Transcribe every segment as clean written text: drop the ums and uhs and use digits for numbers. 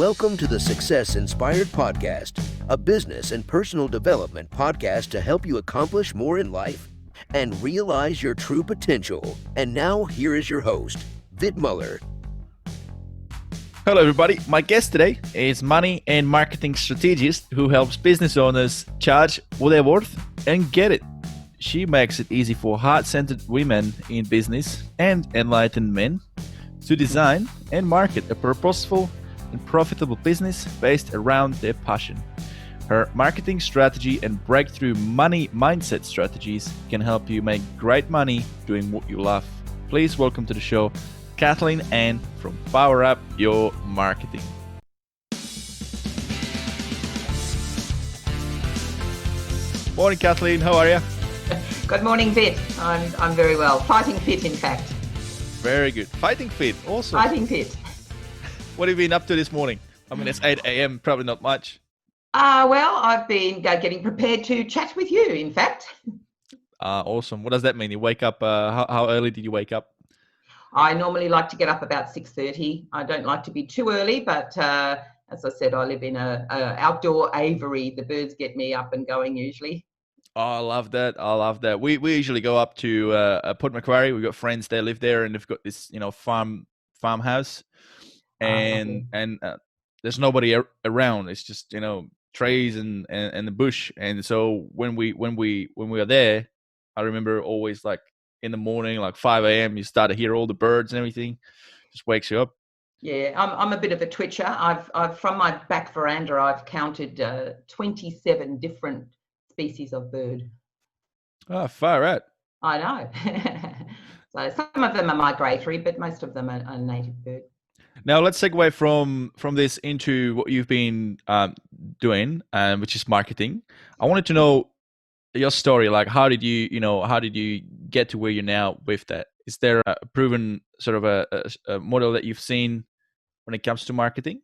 Welcome to the Success Inspired Podcast, a business and personal development podcast to help you accomplish more in life and realize your true potential. And now, here is your host, Vit Muller. Hello, everybody. My guest today is money and marketing strategist who helps business owners charge what they're worth and get it. She makes it easy for heart-centered women in business and enlightened men to design and market a purposeful and profitable business based around their passion. Her marketing strategy and breakthrough money mindset strategies can help you make great money doing what you love. Please welcome to the show, Kathleen Ann from Power Up Your Marketing. Morning, Kathleen. How are you? Good morning, Vit. I'm very well. Fighting fit, in fact. Very good. Fighting fit. Awesome. Fighting fit. What have you been up to this morning? I mean, it's 8 a.m. Probably not much. Well, I've been getting prepared to chat with you, in fact. Awesome. What does that mean? You wake up, how early did you wake up? I normally like to get up about 6:30. I don't like to be too early, but as I said, I live in a outdoor aviary. The birds get me up and going usually. Oh, I love that. We usually go up to Port Macquarie. We've got friends that live there, and they've got this, farmhouse, and there's nobody around. It's just trees and the bush. And so when we are there, I remember always like in the morning, like 5 a.m. you start to hear all the birds and everything. Just wakes you up. Yeah, I'm a bit of a twitcher. I've from my back veranda, I've counted 27 different species of bird. Oh, far out. I know. So some of them are migratory, but most of them are native bird. Now let's segue from this into what you've been doing, which is marketing. I wanted to know your story. Like, how did you get to where you're now with that? Is there a proven sort of a model that you've seen when it comes to marketing?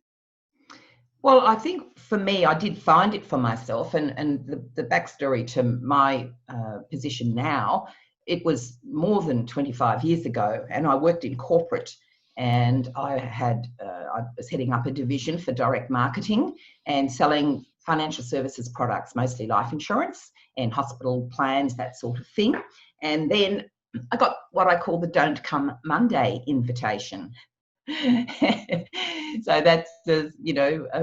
Well, I think for me, I did find it for myself, and the backstory to my position now, it was more than 25 years ago, and I worked in corporate, and I was heading up a division for direct marketing and selling financial services products, mostly life insurance and hospital plans, that sort of thing. And then I got what I call the Don't Come Monday invitation. So that's a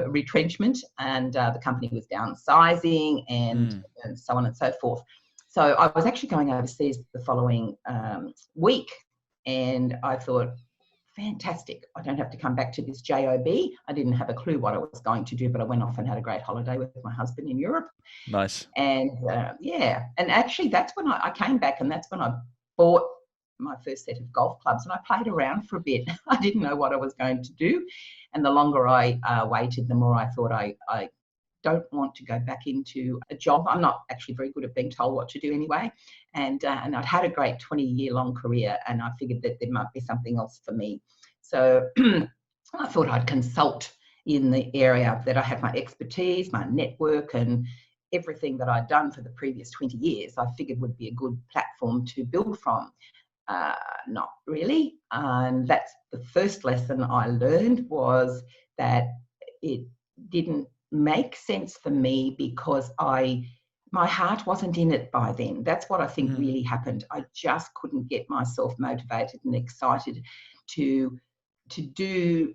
retrenchment, and the company was downsizing and so on and so forth. So I was actually going overseas the following week, and I thought, fantastic, I don't have to come back to this job. I didn't have a clue what I was going to do, but I went off and had a great holiday with my husband in Europe. Nice. And and actually that's when I came back, and that's when I bought my first set of golf clubs, and I played around for a bit. I didn't know what I was going to do, and the longer I waited, the more I thought I don't want to go back into a job. I'm not actually very good at being told what to do anyway, and I'd had a great 20-year-long career, and I figured that there might be something else for me. So I thought I'd consult in the area that I had my expertise, my network, and everything that I'd done for the previous 20 years. I figured would be a good platform to build from. Not really. And that's the first lesson I learned, was that it didn't make sense for me because my heart wasn't in it by then. That's what I think really happened. I just couldn't get myself motivated and excited to do.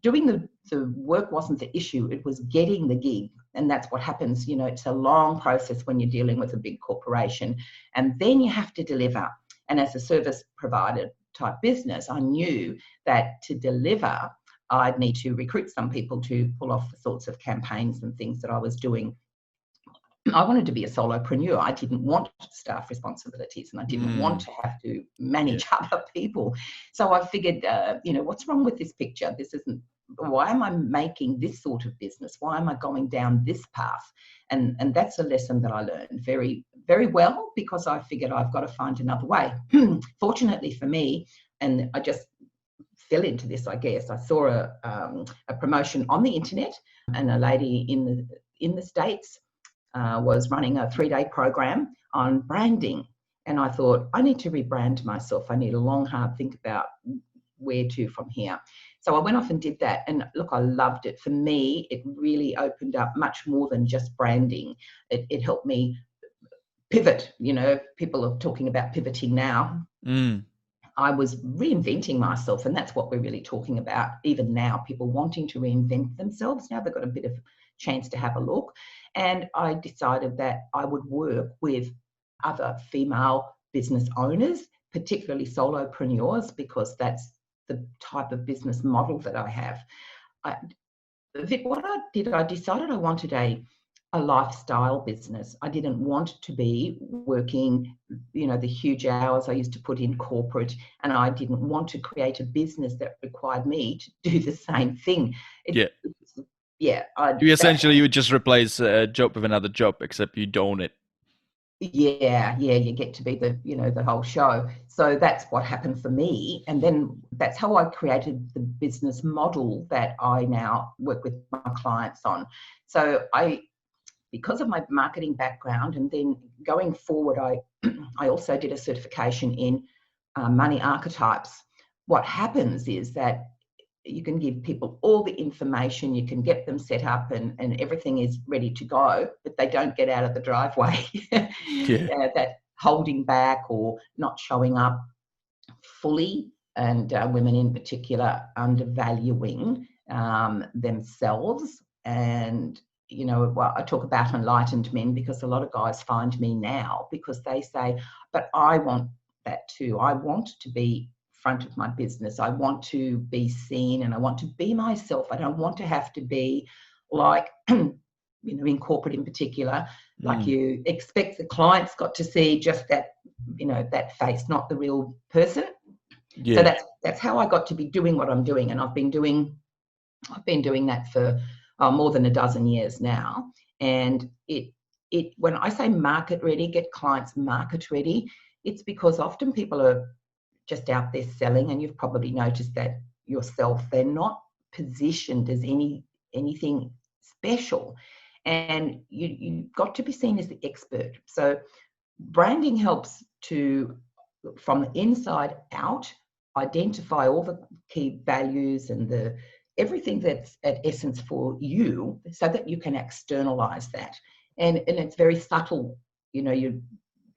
Doing the work wasn't the issue. It was getting the gig. And that's what happens. It's a long process when you're dealing with a big corporation, and then you have to deliver. And as a service provider type business, I knew that to deliver, I'd need to recruit some people to pull off the sorts of campaigns and things that I was doing. I wanted to be a solopreneur. I didn't want staff responsibilities, and I didn't want to have to manage other people. So I figured, what's wrong with this picture? Why am I making this sort of business? Why am I going down this path? And that's a lesson that I learned very, very well, because I figured I've got to find another way. Fortunately for me, and I just fell into this, I guess, I saw a promotion on the internet, and a lady in the States was running a 3-day program on branding. And I thought, I need to rebrand myself. I need a long, hard think about where to from here. So I went off and did that. And look, I loved it. For me, it really opened up much more than just branding. It helped me pivot. People are talking about pivoting now. I was reinventing myself, and that's what we're really talking about even now, people wanting to reinvent themselves. Now they've got a bit of chance to have a look. And I decided that I would work with other female business owners, particularly solopreneurs, because that's the type of business model that I have. Vic, what I did, I decided I wanted a lifestyle business. I didn't want to be working, the huge hours I used to put in corporate, and I didn't want to create a business that required me to do the same thing. You would just replace a job with another job, except you don't it. Yeah, you get to be the whole show. So that's what happened for me. And then that's how I created the business model that I now work with my clients on. So because of my marketing background, and then going forward, I also did a certification in money archetypes. What happens is that you can give people all the information, you can get them set up, and everything is ready to go, but they don't get out of the driveway. That holding back or not showing up fully, and women in particular undervaluing themselves. And I talk about enlightened men, because a lot of guys find me now because they say, but I want that too. I want to be front of my business. I want to be seen, and I want to be myself. I don't want to have to be like, in corporate in particular, like you expect the client's got to see just that, that face, not the real person. So that's how I got to be doing what I'm doing. And I've been doing that for more than a dozen years now. And when I say market ready, get clients market ready, it's because often people are just out there selling, and you've probably noticed that yourself. They're not positioned as anything special, and you've got to be seen as the expert. So branding helps to, from the inside out, identify all the key values and everything that's at essence for you, so that you can externalize that. And it's very subtle.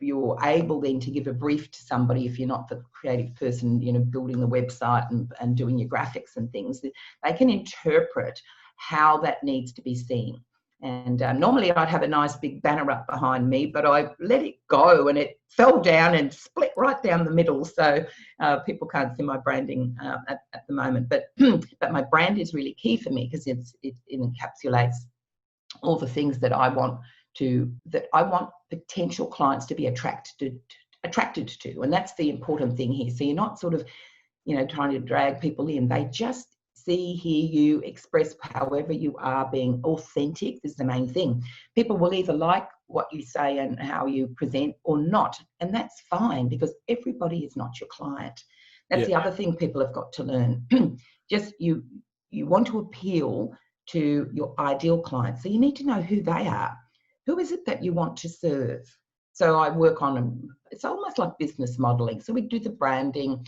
You're able then to give a brief to somebody, if you're not the creative person, building the website and doing your graphics and things. They can interpret how that needs to be seen. And normally I'd have a nice big banner up behind me, but I let it go and it fell down and split right down the middle. So people can't see my branding at the moment. But my brand is really key for me, because it encapsulates all the things that I want potential clients to be attracted to. And that's the important thing here. So you're not sort of, trying to drag people in. They just see, hear you, express however you are, being authentic is the main thing. People will either like what you say and how you present or not. And that's fine, because everybody is not your client. That's the other thing people have got to learn. Just you want to appeal to your ideal client. So you need to know who they are. Who is it that you want to serve? So I work on it's almost like business modeling. So we do the branding,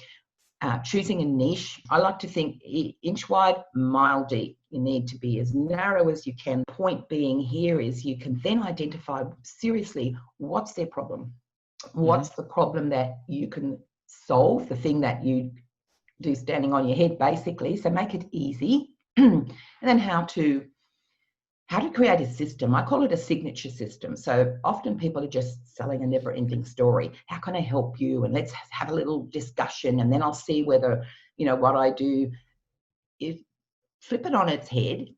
choosing a niche. I like to think inch wide, mile deep. You need to be as narrow as you can. Point being here is you can then identify seriously what's their problem. What's the problem that you can solve, the thing that you do standing on your head, basically. So make it easy. And then how to create a system. I call it a signature system. So often people are just selling a never-ending story. How can I help you? And let's have a little discussion, and then I'll see whether, what I do. If flip it on its head,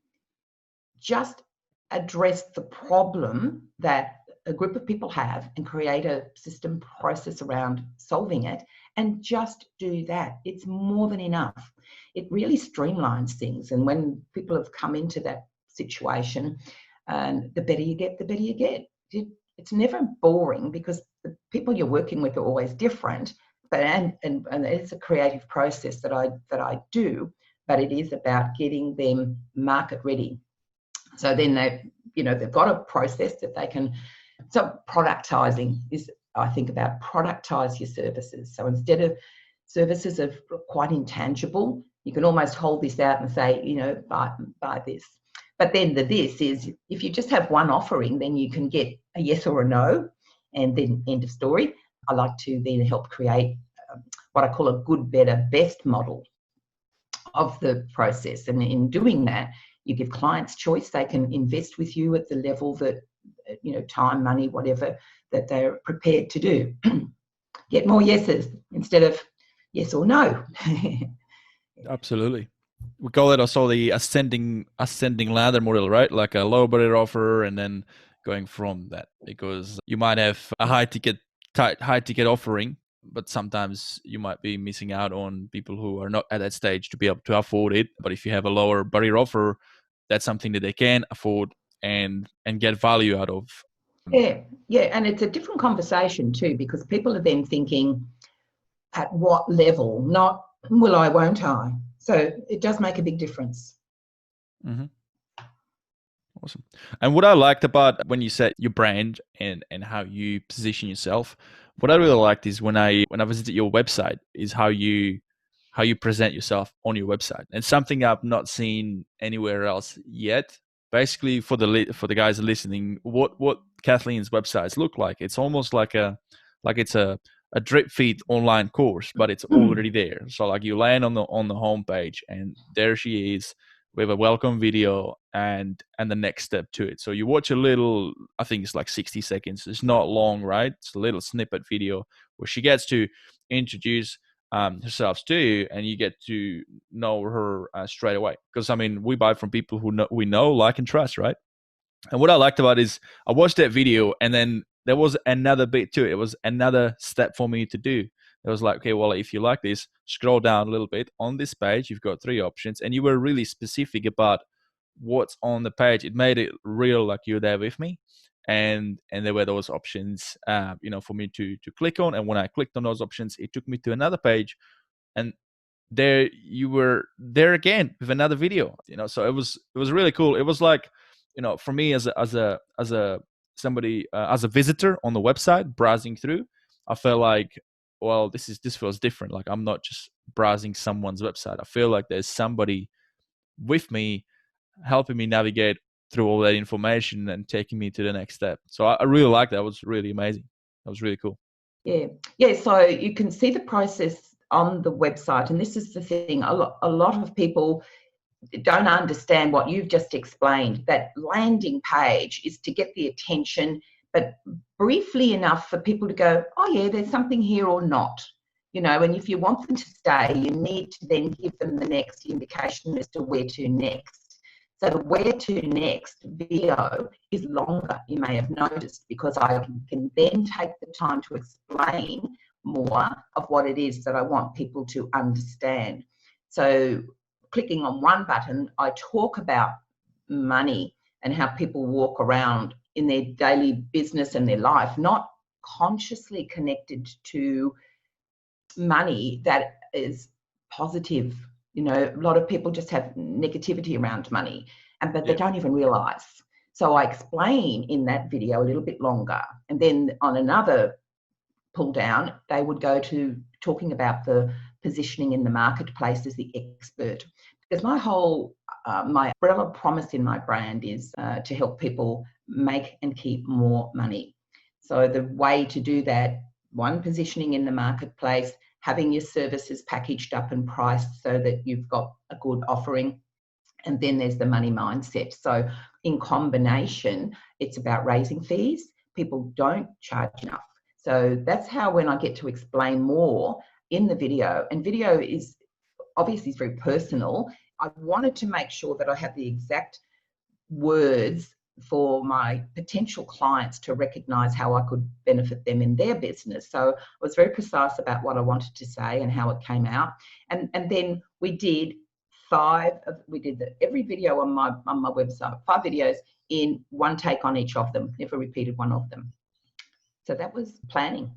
just address the problem that a group of people have and create a system process around solving it, and just do that. It's more than enough. It really streamlines things. And when people have come into that situation, and the better you get, the better you get. It's never boring, because the people you're working with are always different. But and it's a creative process that I do, but it is about getting them market ready. So then they've got a process that they can. So productizing is, I think, about productize your services. So instead of services are quite intangible, You can almost hold this out and say, buy this. But then the this is, if you just have one offering, then you can get a yes or a no, and then end of story. I like to then help create what I call a good, better, best model of the process. And in doing that, you give clients choice. They can invest with you at the level that, time, money, whatever, that they're prepared to do. Get more yeses instead of yes or no. Absolutely. We call it also the ascending ladder model, right? Like a low barrier offer, and then going from that, because you might have a high ticket offering, but sometimes you might be missing out on people who are not at that stage to be able to afford it. But if you have a lower barrier offer, that's something that they can afford and get value out of. Yeah, and it's a different conversation too, because people are then thinking, at what level, not will I, won't I? So it does make a big difference. Mm-hmm. Awesome. And what I liked about when you said your brand and how you position yourself, what I really liked is when I visited your website, is how you present yourself on your website. And something I've not seen anywhere else yet. Basically, for the guys listening, what Kathleen's websites look like, it's almost like it's a drip feed online course, but it's already there. So like you land on the homepage, and there she is with a welcome video and the next step to it. So you watch a little, I think it's like 60 seconds. It's not long, right? It's a little snippet video where she gets to introduce herself to you, and you get to know her straight away. Because I mean, we buy from people who we know, like, and trust, right? And what I liked about it is I watched that video, and then there was another bit to it. It was another step for me to do. It was like, okay, well, if you like this, scroll down a little bit. On this page, you've got 3 options, and you were really specific about what's on the page. It made it real, like you're there with me, and there were those options, for me to click on. And when I clicked on those options, it took me to another page, and there you were there again with another video. So it was really cool. It was like, for me as a somebody as a visitor on the website browsing through, I felt like, well, this feels different. Like I'm not just browsing someone's website. I feel like there's somebody with me helping me navigate through all that information and taking me to the next step. So I really liked that. It was really amazing. That was really cool. Yeah. So you can see the process on the website, and this is the thing. A lot of people don't understand what you've just explained. That landing page is to get the attention, but briefly enough for people to go, oh yeah, there's something here or not. And if you want them to stay, you need to then give them the next indication as to where to next. So the where to next video is longer, you may have noticed, because I can then take the time to explain more of what it is that I want people to understand. So clicking on one button, I talk about money and how people walk around in their daily business and their life, not consciously connected to money that is positive. A lot of people just have negativity around money, but they don't even realize. So I explain in that video a little bit longer, and then on another pull down, they would go to talking about the positioning in the marketplace as the expert. Because my whole my umbrella promise in my brand is to help people make and keep more money. So the way to do that, one, positioning in the marketplace, having your services packaged up and priced so that you've got a good offering. And then there's the money mindset. So in combination, it's about raising fees. People don't charge enough. So that's how, when I get to explain more in the video, and video is obviously very personal, I wanted to make sure that I have the exact words for my potential clients to recognize how I could benefit them in their business. So I was very precise about what I wanted to say and how it came out. And then we did every video on my website, 5 videos in one take on each of them, never repeated one of them. So that was planning.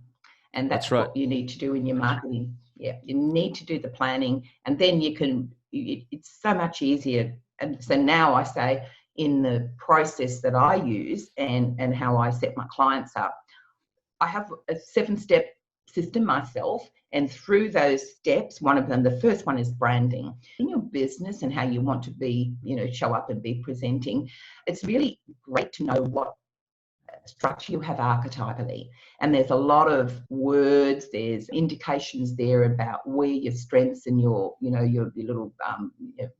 And that's right. What you need to do in your marketing. Yeah, you need to do the planning, and then it's so much easier. And so now I say, in the process that I use and how I set my clients up, I have a 7-step system myself. And through those steps, one of them, the first one is branding. In your business and how you want to be, show up and be presenting, it's really great to know what structure you have archetypally. And there's a lot of words, there's indications there about where your strengths and your little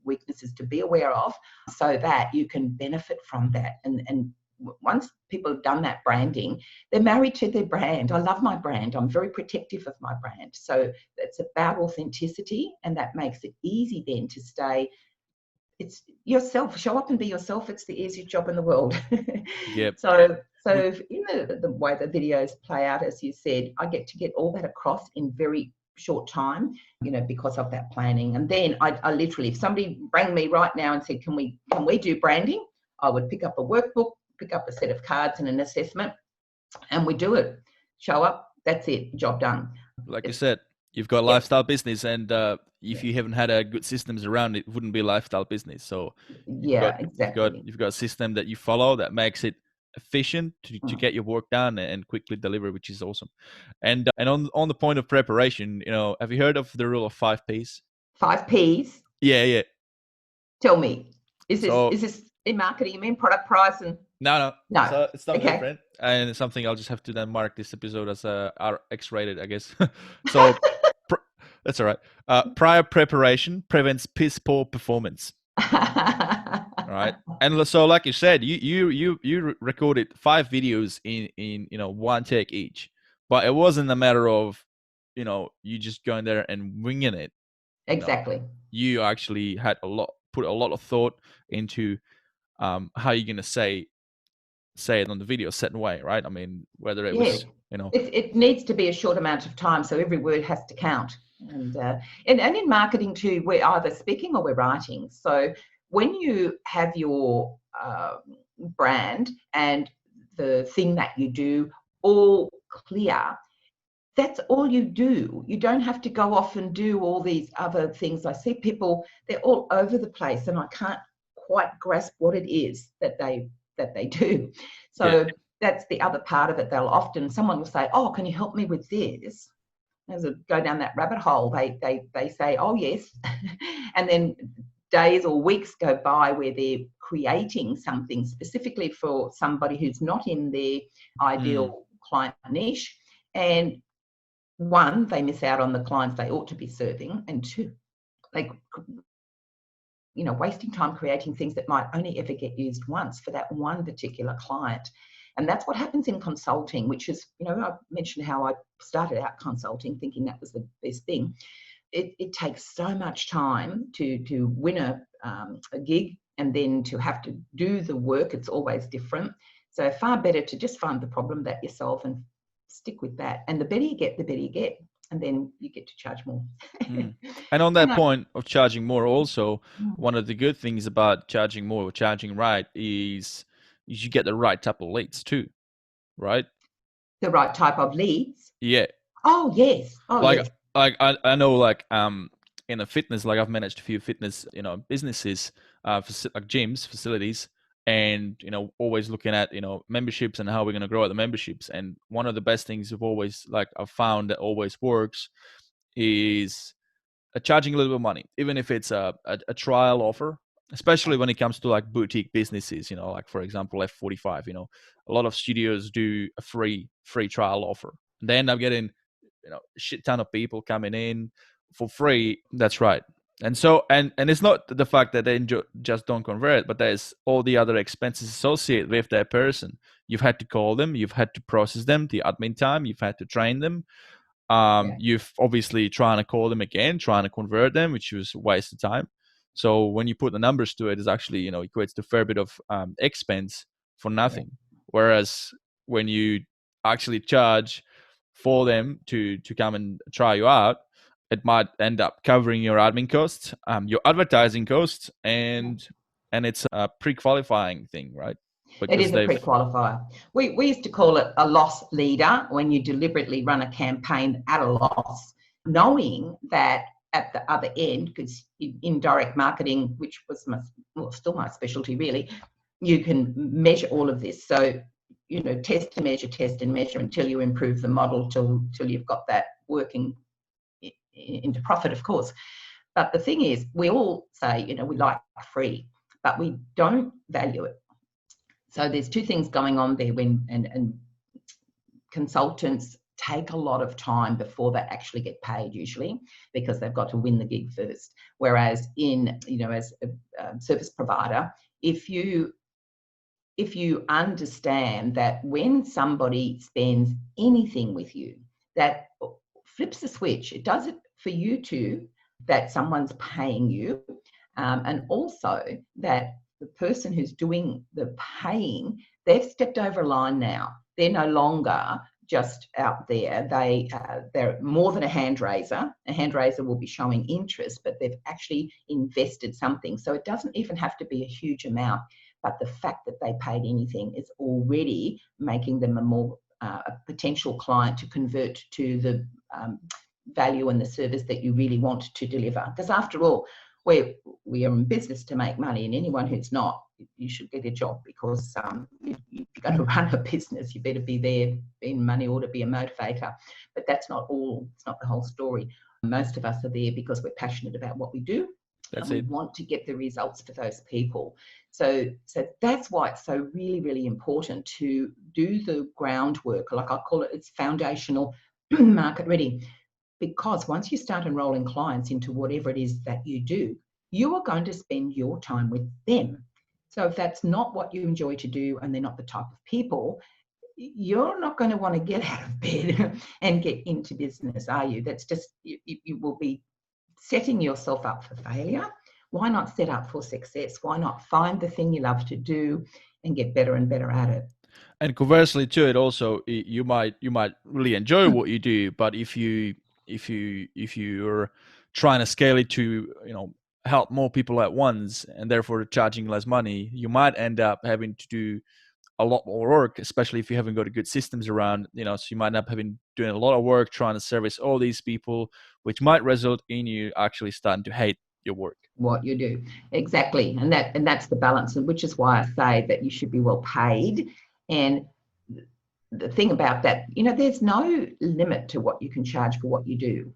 weaknesses to be aware of, so that you can benefit from that. And once people have done that branding, they're married to their brand. I love my brand. I'm very protective of my brand. So it's about authenticity, and that makes it easy then to stay. It's yourself. Show up and be yourself. It's the easiest job in the world. Yep. So in the way the videos play out, as you said, I get to get all that across in very short time, because of that planning. And then I literally, if somebody rang me right now and said, can we do branding? I would pick up a workbook, pick up a set of cards and an assessment, and we do it. Show up, that's it, job done. Like you said, you've got a lifestyle business, and if you haven't had a good systems around it, wouldn't be a lifestyle business. So exactly. You've got a system that you follow that makes it efficient to get your work done and quickly deliver, which is awesome. And on the point of preparation, have you heard of the rule of 5 Ps? 5 Ps? Yeah. Tell me, is this in marketing? You mean product, price, and No. So it's not different, and it's something I'll just have to then mark this episode as X-rated, I guess. So that's all right. Prior preparation prevents piss poor performance. All right, and so like you said, you recorded 5 videos in one take each, but it wasn't a matter of you just going there and winging it. Exactly. You actually had put a lot of thought into how you're gonna say it on the video a certain way, right? I mean, whether it was it needs to be a short amount of time, so every word has to count. And in marketing too, we're either speaking or we're writing. So when you have your brand and the thing that you do all clear, that's all you do. You don't have to go off and do all these other things. I see people, they're all over the place, and I can't quite grasp what it is that they do. So that's the other part of it. Someone will say, oh, can you help me with this? As I go down that rabbit hole, they say, oh yes. And then days or weeks go by where they're creating something specifically for somebody who's not in their ideal client niche. And 1, they miss out on the clients they ought to be serving. And 2, wasting time creating things that might only ever get used once for that one particular client. And that's what happens in consulting, which is, I mentioned how I started out consulting thinking that was the best thing. It takes so much time to win a gig, and then to have to do the work. It's always different. So far better to just find the problem that you solve and stick with that. And the better you get, and then you get to charge more. And on that point of charging more, also, one of the good things about charging more or charging right is you get the right type of leads too, right? The right type of leads? Yeah. Oh, yes. Yes. I know, in a fitness, I've managed a few fitness, businesses, like gyms, facilities, and always looking at memberships and how we're going to grow the memberships. And one of the best things I've found that always works is charging a little bit of money, even if it's a trial offer, especially when it comes to boutique businesses. For example, F45. A lot of studios do a free trial offer. They end up getting a shit ton of people coming in for free. That's right. And so, and it's not the fact that they just don't convert, but there's all the other expenses associated with that person. You've had to call them, you've had to process them, the admin time, you've had to train them. You've obviously trying to call them again, trying to convert them, which was a waste of time. So when you put the numbers to it, it's actually, equates to a fair bit of expense for nothing. Whereas when you actually charge for them to come and try you out, it might end up covering your admin costs, your advertising costs, and it's a pre-qualifying thing, right? It is a pre-qualifier. We used to call it a loss leader, when you deliberately run a campaign at a loss, knowing that at the other end, because in direct marketing, which was still my specialty really, you can measure all of this. So test and measure until you improve the model till you've got that working into profit, of course. But the thing is, we all say, we like free, but we don't value it. So there's two things going on there and consultants take a lot of time before they actually get paid, usually, because they've got to win the gig first. Whereas as a service provider, if you understand that when somebody spends anything with you, that flips the switch. It does it for you too, that someone's paying you, and also that the person who's doing the paying, they've stepped over a line now. They're no longer just out there. They're more than a hand raiser. A hand raiser will be showing interest, but they've actually invested something. So it doesn't even have to be a huge amount, but the fact that they paid anything is already making them a potential client to convert to the value and the service that you really want to deliver. Because after all, we are in business to make money, and anyone who's not, you should get a job, because if you're going to run a business, you better be there in money or to be a motivator. But that's not all. It's not the whole story. Most of us are there because we're passionate about what we do. That's and it. We want to get the results for those people. So that's why it's so really, really important to do the groundwork. Like I call it, it's foundational market ready. Because once you start enrolling clients into whatever it is that you do, you are going to spend your time with them. So if that's not what you enjoy to do and they're not the type of people, you're not going to want to get out of bed and get into business, are you? That's just, you will be setting yourself up for failure. Why not set up for success? Why not find the thing you love to do and get better and better at it? And conversely to it, also, you might really enjoy what you do, but if you're trying to scale it to help more people at once and therefore charging less money, you might end up having to do a lot more work, especially if you haven't got good systems around. So you might end up doing a lot of work trying to service all these people, which might result in you actually starting to hate your work. What you do, exactly, and that's the balance, and which is why I say that you should be well paid. And the thing about that, there's no limit to what you can charge for what you do.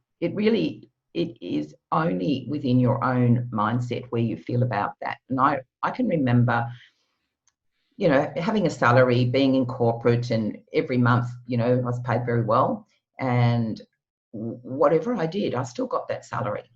It is only within your own mindset where you feel about that. And I can remember, having a salary, being in corporate, and every month, I was paid very well. And whatever I did, I still got that salary.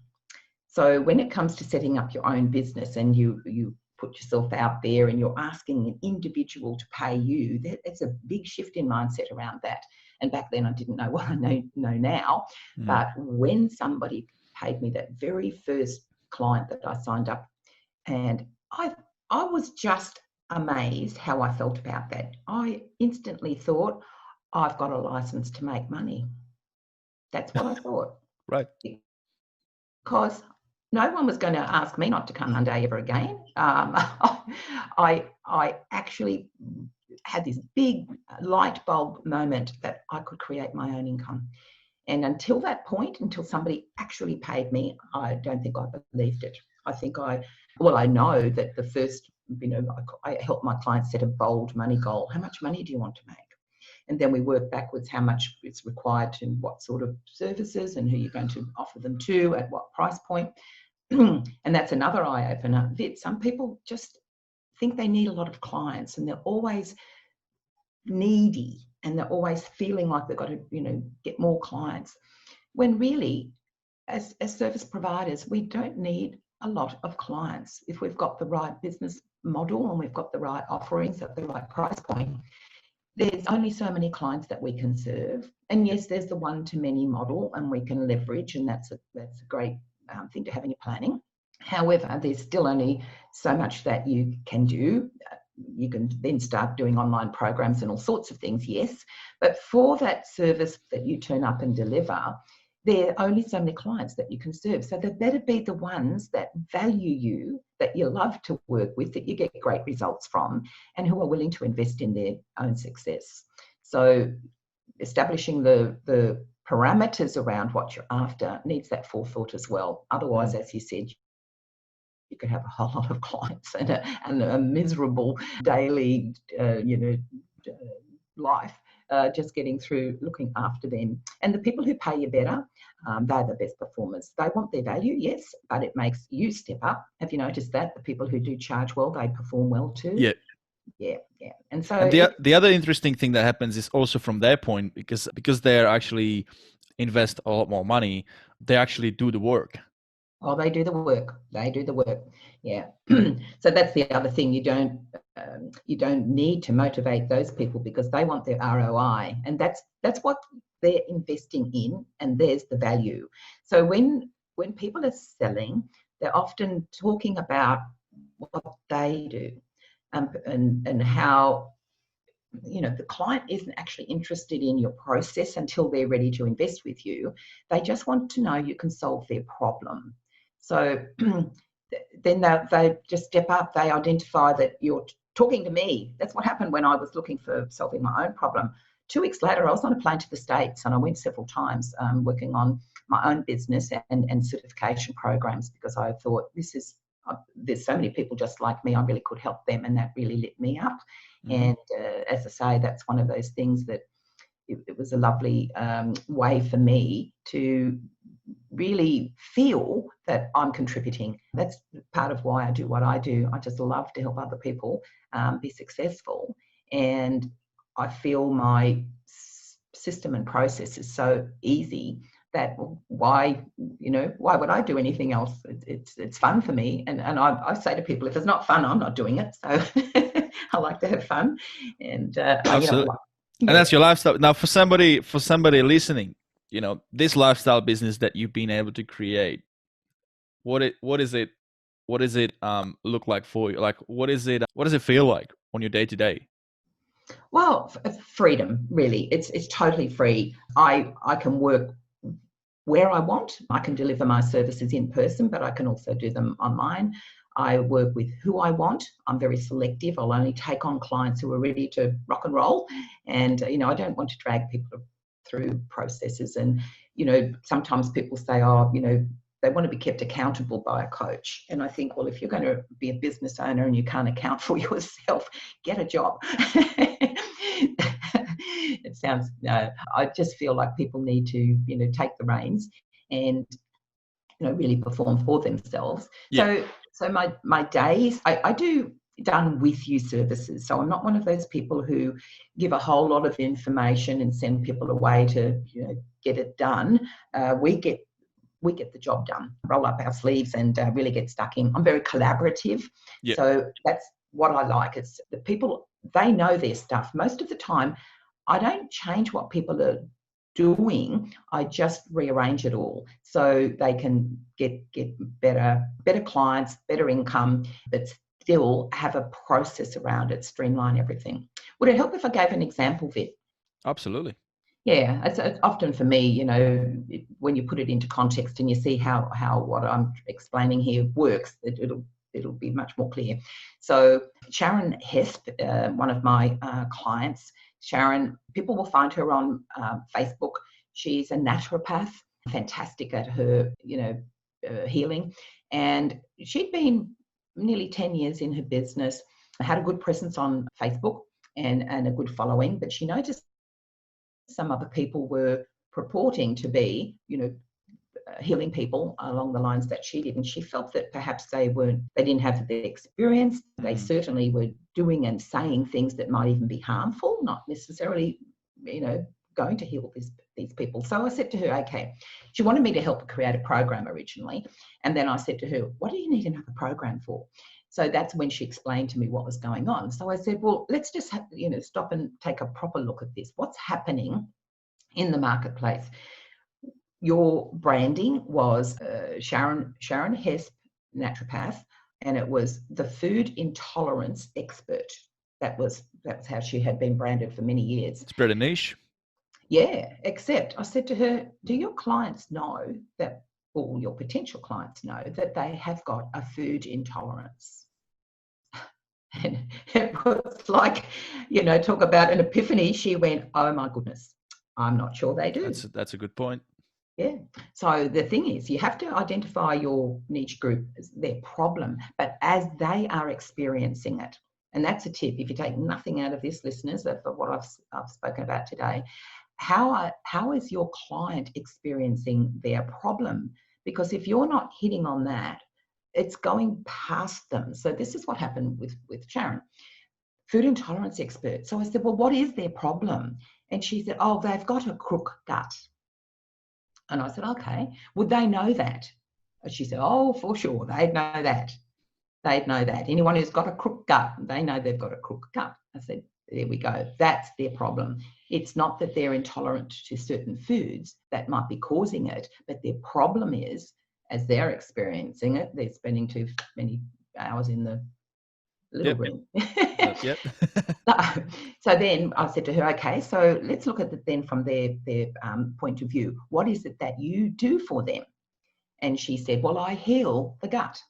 So when it comes to setting up your own business and you put yourself out there and you're asking an individual to pay you, that's a big shift in mindset around that. And back then I didn't know what I know now. But when somebody paid me that very first client that I signed up, and I was just amazed how I felt about that. I instantly thought, I've got a license to make money. That's what I thought. Right. Because no one was going to ask me not to come Monday ever again. I actually had this big light bulb moment that I could create my own income. And until that point, until somebody actually paid me, I don't think I believed it. I know that the first, I help my clients set a bold money goal. How much money do you want to make? And then we work backwards how much it's required to what sort of services and who you're going to offer them to, at what price point. And that's another eye-opener. Some people just think they need a lot of clients, and they're always needy, and they're always feeling like they've got to, get more clients. When really, as service providers, we don't need a lot of clients. If we've got the right business model and we've got the right offerings at the right price point, there's only so many clients that we can serve. And yes, there's the one-to-many model, and we can leverage, and that's a great thing to have in your planning. However, there's still only so much that you can do. You can then start doing online programs and all sorts of things, yes. But for that service that you turn up and deliver, there are only so many clients that you can serve. So they better be the ones that value you, that you love to work with, that you get great results from, and who are willing to invest in their own success. So establishing the parameters around what you're after needs that forethought as well. Otherwise, as you said, you could have a whole lot of clients and a miserable daily, life, just getting through looking after them. And the people who pay you better, they're the best performers. They want their value, yes, but it makes you step up. Have you noticed that? The people who do charge well, they perform well too. Yeah. Yeah. And so And the other interesting thing that happens is also from their point, because they're actually invest a lot more money, they actually do the work. Oh, they do the work. Yeah. So that's the other thing. You don't need to motivate those people because they want their ROI, and that's what they're investing in, and there's the value. So when people are selling, they're often talking about what they do, and how, the client isn't actually interested in your process until they're ready to invest with you. They just want to know you can solve their problem. So then they just step up. They identify that you're talking to me. That's what happened when I was looking for solving my own problem. 2 weeks later, I was on a plane to the States, and I went several times working on my own business and certification programs, because I thought, there's so many people just like me. I really could help them, and that really lit me up. And as I say, that's one of those things that it was a lovely way for me to really feel that I'm contributing. That's part of why I do what I do. I just love to help other people be successful, and I feel my system and process is so easy that why would I do anything else? It's fun for me, and I say to people, if it's not fun, I'm not doing it. So I like to have fun, and absolutely. And that's your lifestyle. Now, for somebody listening, this lifestyle business that you've been able to create, what is it look like for you? Like, what does it feel like on your day to day? Well, freedom, really. It's totally free. I can work where I want. I can deliver my services in person, but I can also do them online. I work with who I want. I'm very selective. I'll only take on clients who are ready to rock and roll. And, I don't want to drag people through processes. And, sometimes people say, they want to be kept accountable by a coach. And I think, well, if you're going to be a business owner and you can't account for yourself, get a job. It sounds, no, I just feel like people need to, take the reins and, really perform for themselves. Yeah. So my days, I do done with you services. So I'm not one of those people who give a whole lot of information and send people away to, get it done. We get the job done, roll up our sleeves and really get stuck in. I'm very collaborative. Yeah. So that's what I like. It's the people, they know their stuff. Most of the time, I don't change what people are doing. I just rearrange it all so they can get better clients, better income, but still have a process around it, streamline everything. Would it help if I gave an example, Vic? Absolutely. Yeah, it's often for me, when you put it into context and you see how what I'm explaining here works, it'll be much more clear. So Sharon Hesp, one of my clients, Sharon, people will find her on Facebook. She's a naturopath, fantastic at her, healing. And she'd been nearly 10 years in her business, had a good presence on Facebook and a good following, but she noticed some other people were purporting to be, healing people along the lines that she did. And she felt that perhaps they didn't have the experience. They certainly were doing and saying things that might even be harmful, not necessarily, going to heal these people. So I said to her, okay, she wanted me to help her create a program originally. And then I said to her, what do you need another program for? So that's when she explained to me what was going on. So I said, well, let's just stop and take a proper look at this. What's happening in the marketplace? Your branding was Sharon Hesp, naturopath, and it was the food intolerance expert. That was how she had been branded for many years. It's pretty niche. Yeah, except I said to her, do your clients know that, or your potential clients know that they have got a food intolerance? And it was like, talk about an epiphany. She went, oh my goodness, I'm not sure they do. That's a good point. Yeah. So the thing is, you have to identify your niche group as their problem, but as they are experiencing it, and that's a tip. If you take nothing out of this, listeners, of what I've spoken about today, how is your client experiencing their problem? Because if you're not hitting on that, it's going past them. So this is what happened with Sharon, food intolerance expert. So I said, well, what is their problem? And she said, oh, they've got a crook gut. And I said, okay, would they know that? And she said, oh, for sure, they'd know that. They'd know that. Anyone who's got a crook gut, they know they've got a crook gut. I said, there we go. That's their problem. It's not that they're intolerant to certain foods that might be causing it, but their problem is, as they're experiencing it, they're spending too many hours in the little room. Yep. So then I said to her, okay, so let's look at it then from their point of view. What is it that you do for them? And she said, well, I heal the gut.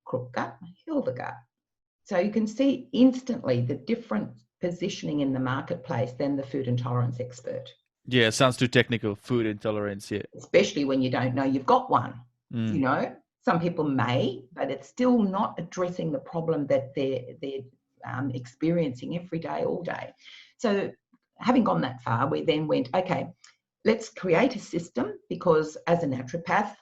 Crook gut, heal the gut. So you can see instantly the different positioning in the marketplace than the food intolerance expert. Yeah, it sounds too technical, food intolerance, yeah. Especially when you don't know you've got one. You know, some people may, but it's still not addressing the problem that they're experiencing every day, all day. So having gone that far, we then went, okay, let's create a system, because as a naturopath,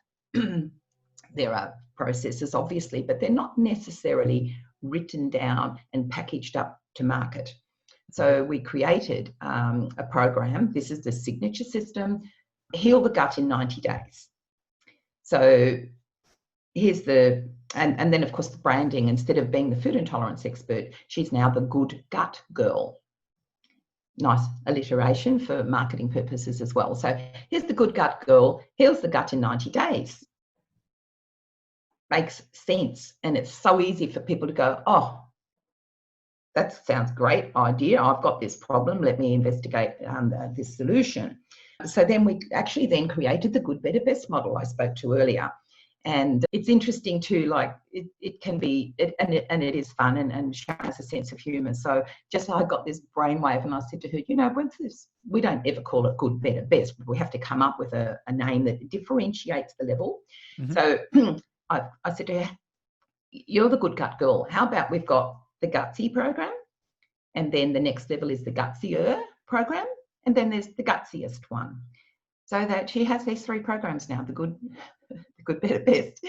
there are processes, obviously, but they're not necessarily written down and packaged up to market. So we created a program. This is the signature system, Heal the Gut in 90 Days. So here's and then of course the branding, instead of being the food intolerance expert, she's now the good gut girl. Nice alliteration for marketing purposes as well. So here's the good gut girl, heals the gut in 90 days. Makes sense. And it's so easy for people to go, oh, that sounds great idea. I've got this problem. Let me investigate this solution. So then we actually then created the good, better, best model I spoke to earlier. And it's interesting too, like it can be, and it is fun, and Sharon has a sense of humour. So just I got this brainwave, and I said to her, you know, we don't ever call it good, better, best. We have to come up with a name that differentiates the level. Mm-hmm. So I said to her, you're the good gut girl. How about we've got the Gutsy program, and then the next level is the Gutsier program, and then there's the Gutsiest one. So that she has these three programs now: the good, better, best,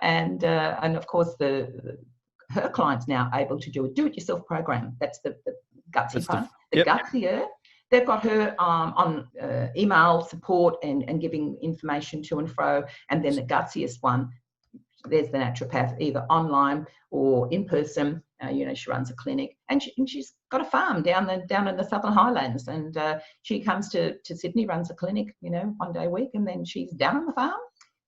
and of course her clients now able to do a do-it-yourself program. That's the Gutsy one. The Gutsier, they've got her on email support and giving information to and fro, and then the Gutsiest one, there's the naturopath, either online or in person. You know, she runs a clinic, and she's got a farm down in the Southern Highlands, and she comes to Sydney, runs a clinic, you know, 1 day a week, and then she's down on the farm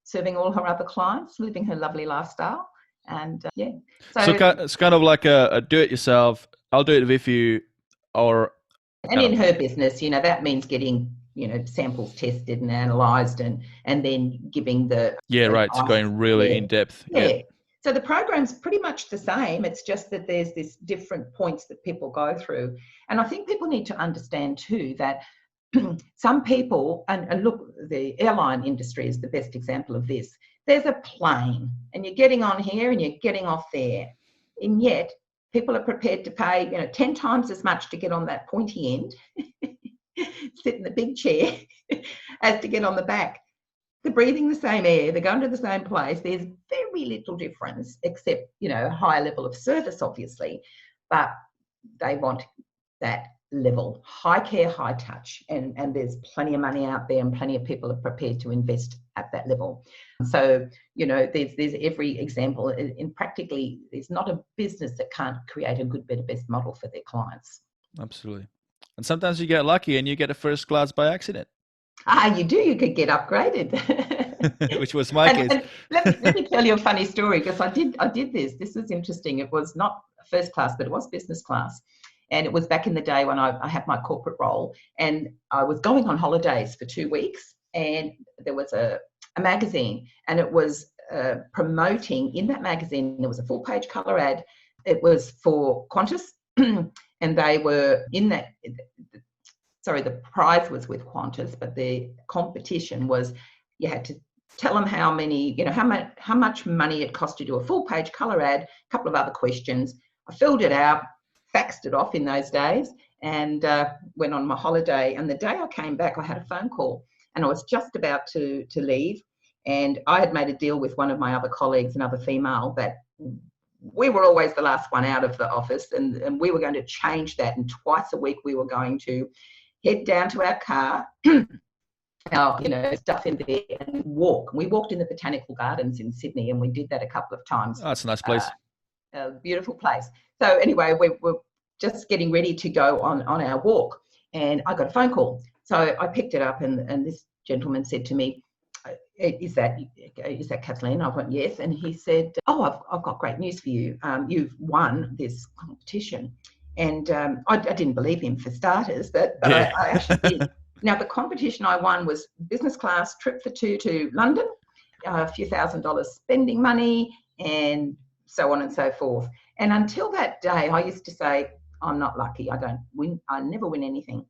serving all her other clients, living her lovely lifestyle. And yeah, so it's kind of like a do-it-yourself. I'll do it with you, or and in her business, you know, that means getting, you know, samples tested and analysed, and then giving the it's going really in depth. Yeah. So the program's pretty much the same. It's just that there's this different points that people go through. And I think people need to understand too that some people, and look, the airline industry is the best example of this. There's a plane, and you're getting on here and you're getting off there. And yet people are prepared to pay, you know, 10 times as much to get on that pointy end, sit in the big chair, as to get on the back. They're breathing the same air, they're going to the same place. There's very little difference, except, you know, higher level of service, obviously, but they want that level, high care, high touch, and there's plenty of money out there, and plenty of people are prepared to invest at that level. So, you know, there's every example, in practically, there's not a business that can't create a good, better, best model for their clients. Absolutely. And sometimes you get lucky and you get a first class by accident. You do. You could get upgraded. Which was my case. And let me tell you a funny story, because I did this. This was interesting. It was not first class, but it was business class. And it was back in the day when I had my corporate role, and I was going on holidays for 2 weeks, and there was a magazine, and it was promoting, in that magazine, there was a full-page colour ad. It was for Qantas, and they were in that, sorry, the prize was with Qantas, but the competition was, you had to tell them how many, you know, how much money it cost to do a full-page colour ad, a couple of other questions. I filled it out, faxed it off in those days, and went on my holiday. And the day I came back, I had a phone call, and I was just about to leave. And I had made a deal with one of my other colleagues, another female, that we were always the last one out of the office, and we were going to change that. And twice a week, we were going to head down to our car, our, stuff in there, and walk. We walked in the Botanical Gardens in Sydney, and we did that a couple of times. Oh, that's a nice place. A beautiful place. So anyway, we were just getting ready to go on our walk, and I got a phone call. So I picked it up, and this gentleman said to me, is that Kathleen? I went, yes. And he said, oh, I've got great news for you. You've won this competition. And I didn't believe him for starters, but yeah. I actually did. Now, the competition I won was business class trip for two to London, a few $1,000s spending money, and so on and so forth. And until that day, I used to say, I'm not lucky. I don't win. I never win anything.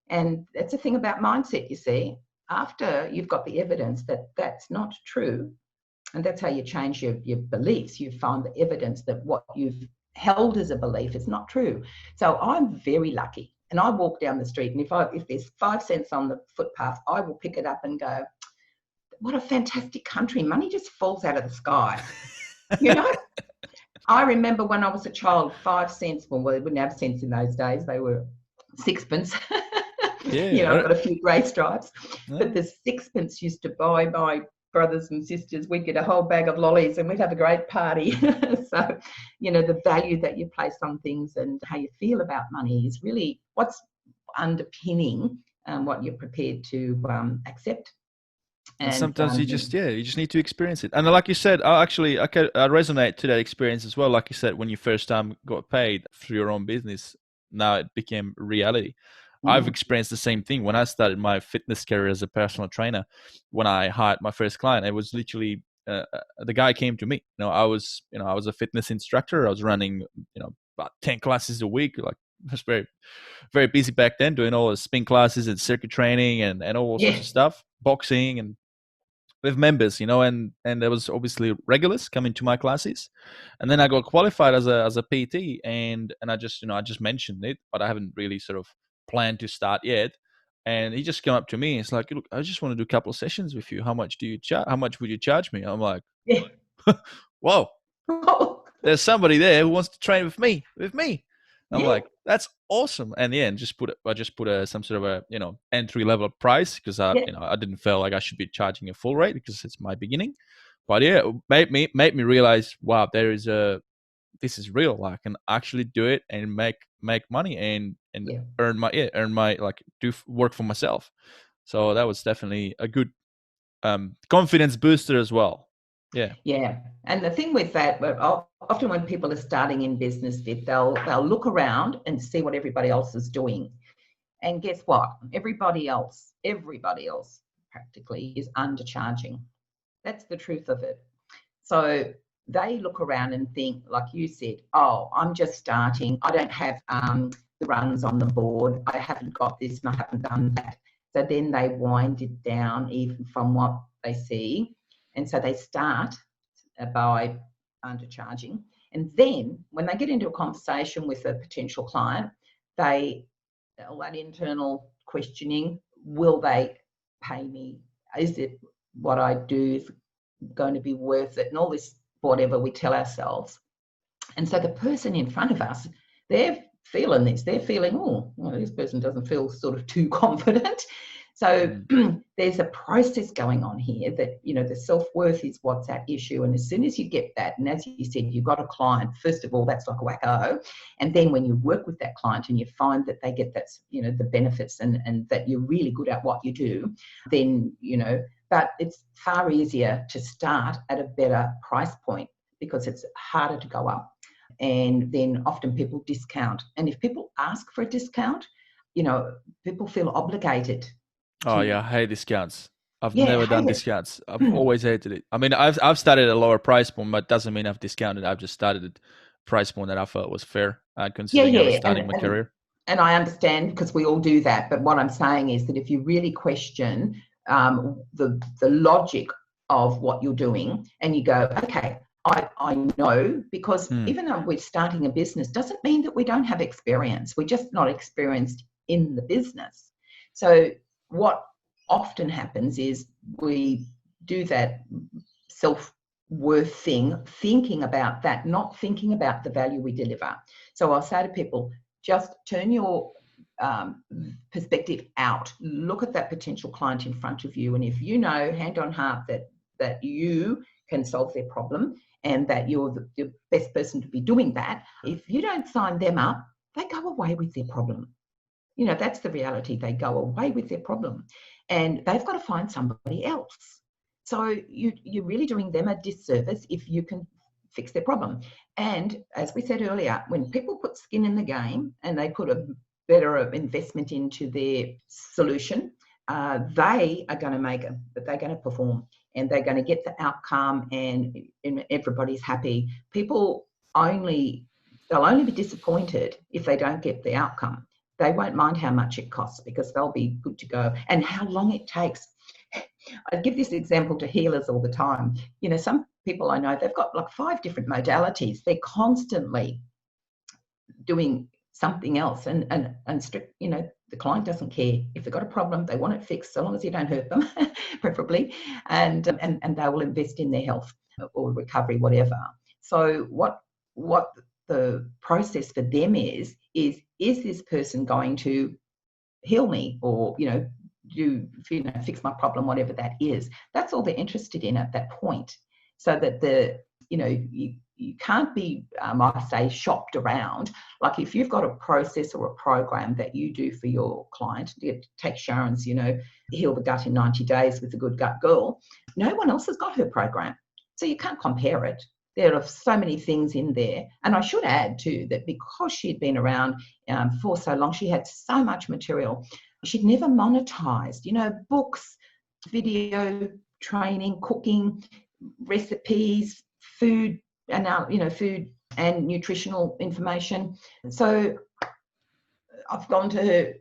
And that's the thing about mindset, you see. After you've got the evidence that that's not true, and that's how you change your beliefs, you find the evidence that what you've held as a belief is not true. So I'm very lucky. And I walk down the street, and if there's 5 cents on the footpath, I will pick it up and go, what a fantastic country. Money just falls out of the sky. I remember when I was a child, 5 cents, well, they wouldn't have cents in those days. They were sixpence. Yeah, I've got a few grey stripes. Yeah. But the sixpence used to buy my brothers and sisters. We'd get a whole bag of lollies and we'd have a great party. So, the value that you place on things and how you feel about money is really what's underpinning what you're prepared to accept. And sometimes you just need to experience it. And like you said, I resonate to that experience as well. Like you said, when you first time got paid through your own business, now it became reality. Mm-hmm. I've experienced the same thing when I started my fitness career as a personal trainer. When I hired my first client, it was literally the guy came to me. I was a fitness instructor. I was running about 10 classes a week. Like I was very, very busy back then, doing all the spin classes and circuit training and all sorts of stuff, boxing and with members, and there was obviously regulars coming to my classes, and then I got qualified as a PT, and I just mentioned it, but I haven't really sort of planned to start yet. And he just came up to me. And it's like, look, I just want to do a couple of sessions with you. How much do you charge? How much would you charge me? I'm like, yeah. Whoa, there's somebody there who wants to train with me. I'm like, that's awesome. And I just put some sort of a entry level price because I didn't feel like I should be charging a full rate because it's my beginning. But yeah, it made me realize, wow, this is real. I can actually do it and make money and earn my like do work for myself. So that was definitely a good confidence booster as well. Yeah. And the thing with that, often when people are starting in business, they'll look around and see what everybody else is doing. And guess what? Everybody else practically is undercharging. That's the truth of it. So they look around and think, like you said, oh, I'm just starting. I don't have the runs on the board. I haven't got this and I haven't done that. So then they wind it down even from what they see. And so they start by undercharging. And then when they get into a conversation with a potential client, all that internal questioning, will they pay me? Is it what I do is going to be worth it? And all this, whatever we tell ourselves. And so the person in front of us, they're feeling this. They're feeling, oh, well, this person doesn't feel sort of too confident. So there's a process going on here that, the self-worth is what's at issue. And as soon as you get that, and as you said, you've got a client, first of all, that's like a wacko. And then when you work with that client and you find that they get that, the benefits and that you're really good at what you do, then, but it's far easier to start at a better price point because it's harder to go up. And then often people discount. And if people ask for a discount, people feel obligated. Oh yeah, I hate discounts. I've never done discounts. I've always hated it. I mean, I've started at a lower price point, but it doesn't mean I've discounted. I've just started at a price point that I felt was fair, considering I was starting my career. And I understand because we all do that. But what I'm saying is that if you really question the logic of what you're doing and you go, okay, I know, because even though we're starting a business doesn't mean that we don't have experience. We're just not experienced in the business. So what often happens is we do that self-worth thing, thinking about that, not thinking about the value we deliver. So I'll say to people, just turn your perspective out. Look at that potential client in front of you. And if you know, hand on heart, that you can solve their problem and that you're the best person to be doing that, if you don't sign them up, they go away with their problem. You know, that's the reality. They go away with their problem and they've got to find somebody else. So you're really doing them a disservice if you can fix their problem. And as we said earlier, when people put skin in the game and they put a better investment into their solution, they are going to they're going to perform and they're going to get the outcome and everybody's happy. They'll only be disappointed if they don't get the outcome. They won't mind how much it costs because they'll be good to go, and how long it takes. I give this example to healers all the time. You know, some people I know, they've got like 5 different modalities. They're constantly doing something else, and you know, the client doesn't care. If they've got a problem, they want it fixed, so long as you don't hurt them, preferably, and they will invest in their health or recovery, whatever. So what the process for them is this person going to heal me, or fix my problem, whatever that is? That's all they're interested in at that point. So that you can't be, I say, shopped around. Like if you've got a process or a program that you do for your client, take Sharon's, Heal the Gut in 90 Days with the Good Gut Girl. No one else has got her program. So you can't compare it. There are so many things in there. And I should add too, that because she'd been around for so long, she had so much material. She'd never monetized, books, video, training, cooking, recipes, food, and food and nutritional information. So I've gone to her,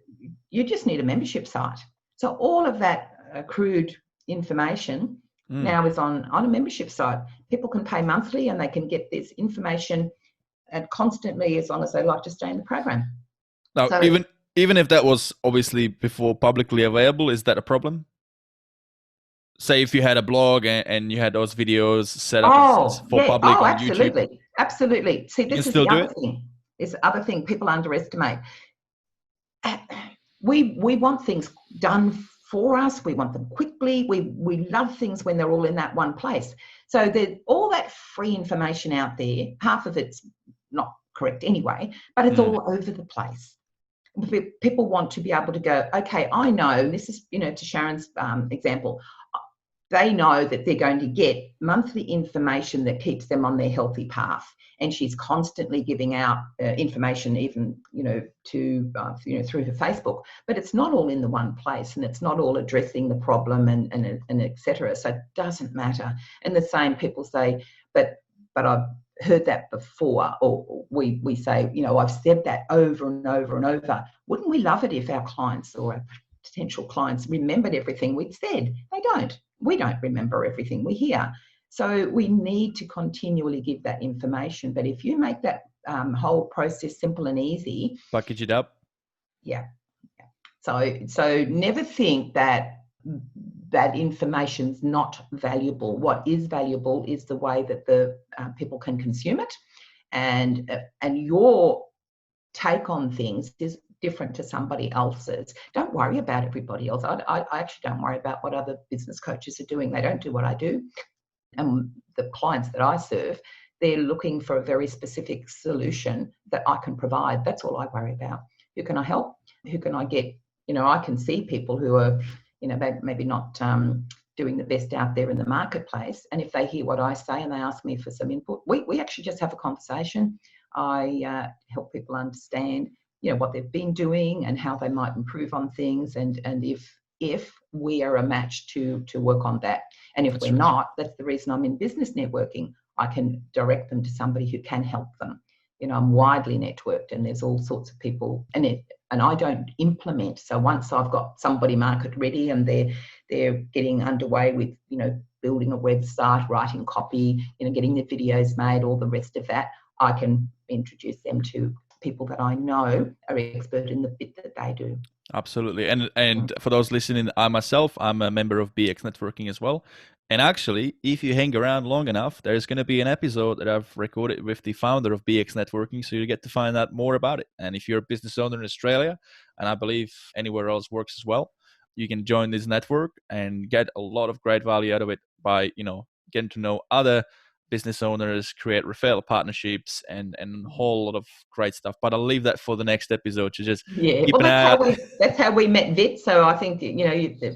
you just need a membership site. So all of that accrued information now is on a membership site. People can pay monthly and they can get this information and constantly, as long as they like to stay in the program. Now, so, even if that was obviously before publicly available, is that a problem? Say if you had a blog and you had those videos set up for public on absolutely. YouTube. Absolutely. See, this is the other thing. It's the other thing people underestimate. We want things done for us. We want them quickly. We love things when they're all in that one place. So there's all that free information out there. Half of it's not correct anyway, but it's all over the place. People want to be able to go, okay, I know, this is, to Sharon's example, they know that they're going to get monthly information that keeps them on their healthy path. And she's constantly giving out information, even, through her Facebook. But it's not all in the one place, and it's not all addressing the problem and et cetera. So it doesn't matter. And the same, people say, but I've heard that before, or we say, I've said that over and over and over. Wouldn't we love it if our clients or our potential clients remembered everything we'd said? They don't. We don't remember everything we hear. So we need to continually give that information. But if you make that whole process simple and easy, package it up. Yeah. So never think that information's not valuable. What is valuable is the way that the people can consume it, and your take on things is different to somebody else's. Don't worry about everybody else. I actually don't worry about what other business coaches are doing. They don't do what I do. And the clients that I serve, they're looking for a very specific solution that I can provide. That's all I worry about. Who can I help? Who can I get? I can see people who are, maybe not doing the best out there in the marketplace. And if they hear what I say and they ask me for some input, we actually just have a conversation. I help people understand what they've been doing and how they might improve on things, and if we are a match to work on that. And if we're not, that's the reason I'm in business networking. I can direct them to somebody who can help them. I'm widely networked, and there's all sorts of people, and I don't implement. So once I've got somebody market ready and they're getting underway with building a website, writing copy, getting the videos made, all the rest of that, I can introduce them to people that I know are expert in the bit that they do. Absolutely. And for those listening, I'm a member of BX Networking as well. And actually, if you hang around long enough, there's going to be an episode that I've recorded with the founder of BX Networking, so you get to find out more about it. And if you're a business owner in Australia, and I believe anywhere else works as well, you can join this network and get a lot of great value out of it by, getting to know other business owners, create referral partnerships, and a whole lot of great stuff. But I'll leave that for the next episode to just keep an eye out. That's how we met, Vit. So I think it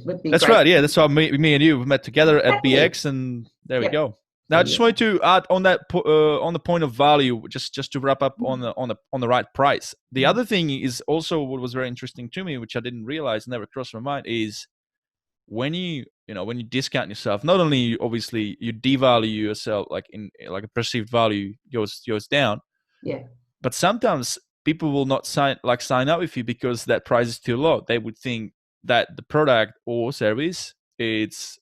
would be. That's great. Right. Yeah, that's how me and you met together at BX, and there we go. Now, I just wanted to add on that on the point of value, just to wrap up on the right price. The other thing is also what was very interesting to me, which I didn't realize, never crossed my mind, is when you discount yourself, not only obviously you devalue yourself, like a perceived value goes down. Yeah. But sometimes people will not sign up with you because that price is too low. They would think that the product or service it's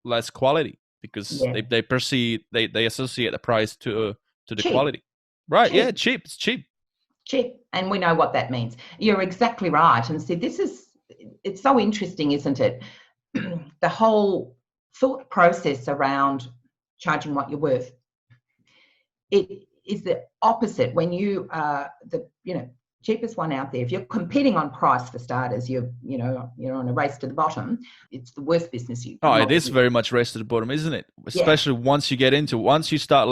less quality because they perceive they associate the price to the cheap. Quality. Right. Cheap. Yeah, cheap. It's cheap. Cheap. And we know what that means. You're exactly right. And see, it's so interesting, isn't it? The whole thought process around charging what you're worth. It is the opposite when you are the cheapest one out there. If you're competing on price for starters, you're on a race to the bottom. It's the worst business you. Oh, it is very much race to the bottom, isn't it? Especially once you start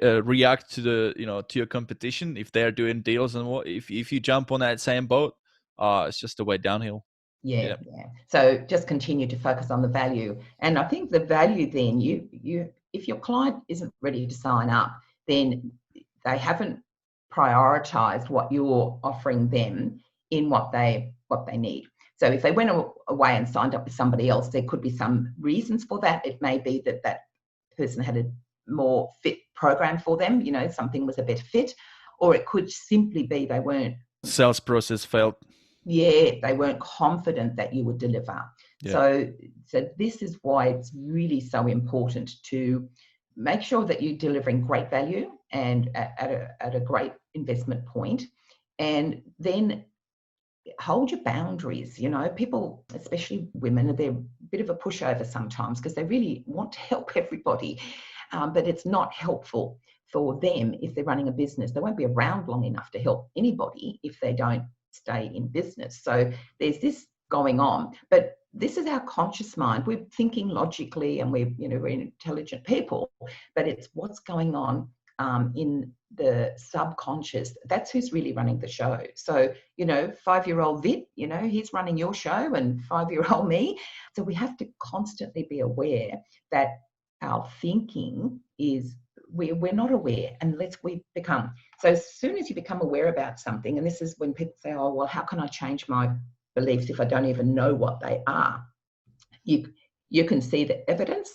react to to your competition. If they're doing deals and if you jump on that same boat, it's just a way downhill. Yeah. So just continue to focus on the value, and I think the value then if your client isn't ready to sign up, then they haven't prioritized what you're offering them in what they need. So if they went away and signed up with somebody else, there could be some reasons for that. It may be that person had a more fit program for them, something was a better fit, or it could simply be they weren't. Sales process failed. Yeah, they weren't confident that you would deliver. Yeah. So this is why it's really so important to make sure that you're delivering great value and at a great investment point, and then hold your boundaries. People, especially women, they're a bit of a pushover sometimes because they really want to help everybody, but it's not helpful for them if they're running a business. They won't be around long enough to help anybody if they don't stay in business. So there's this going on, but this is our conscious mind. We're thinking logically and we're intelligent people, but it's what's going on in the subconscious. That's who's really running the show. So 5-year-old Vit, he's running your show, and 5-year-old me. So we have to constantly be aware that our thinking is we're not aware unless we become. So as soon as you become aware about something, and this is when people say, oh, well, how can I change my beliefs if I don't even know what they are? You can see the evidence,